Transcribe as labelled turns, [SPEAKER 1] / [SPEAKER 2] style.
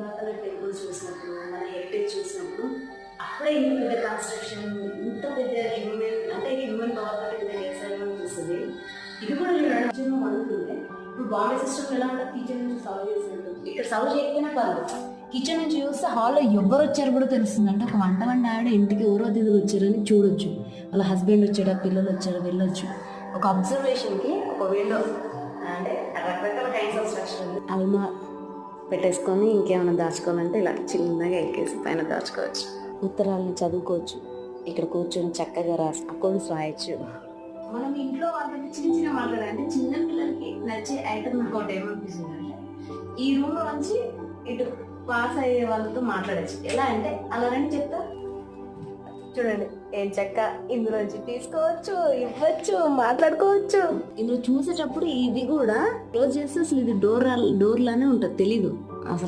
[SPEAKER 1] పురాతన టెంపుల్స్ చూసినప్పుడు, మన హెరిటేజ్ చూసినప్పుడు అప్పుడే ఇంత పెద్ద కన్స్ట్రక్షన్, ఇంత పెద్ద హ్యూమన్ పవర్ తోటి ఇంత చేశారు అనిపిస్తుంది. ఇది కూడా చూడండి నిజంగా అనుకుంటే ఇప్పుడు బాంబే సిస్టమ్ ఎలా అంటే కిచెన్ నుంచి సర్వ్ చేసినట్టు, ఇక్కడ సర్వ్ చేయకపోయినా పర్లేదు, కిచెన్ నుంచి చూస్తే హాల్లో ఎవ్వరు వచ్చారు కూడా తెలుస్తుంది. అంటే ఒక వంట ఆవిడ ఇంటికి ఎవరో అతిథులు వచ్చారని చూడొచ్చు, వాళ్ళ హస్బెండ్ వచ్చాడా, పిల్లలు వచ్చాడా వెళ్ళొచ్చు. ఒక అబ్జర్వేషన్కి ఒక విండో అంటే రకరకాల కైండ్స్ ఆఫ్ స్ట్రక్చర్ అల్మా పెట్టేసుకొని ఇంకేమైనా దాచుకోవాలంటే ఇలా చిన్నగా ఎక్కేసి పైన దాచుకోవచ్చు. ఉత్తరాలని చదువుకోవచ్చు, ఇక్కడ కూర్చొని చక్కగా అకౌంట్స్ రాయొచ్చు. మనం ఇంట్లో వాళ్ళకి చిన్న మాట్లాడాలి అంటే చిన్న పిల్లలకి నచ్చే ఐటమ్ ఇంకోటి ఏమనిపిస్తుంది అంటే ఈ రూమ్ నుంచి ఇటు పాస్ అయ్యే వాళ్ళతో మాట్లాడచ్చు. ఎలా అంటే అలా రండి చెప్తా చూడండి, ఏం చెక్క ఇందులోంచి తీసుకోవచ్చు, ఇవ్వచ్చు, మాట్లాడుకోవచ్చు. ఇందులో చూసేటప్పుడు ఇది కూడా క్లోజ్ చేస్తే అసలు ఇది డోర్ లానే ఉంటుంది, తెలీదు అసలు.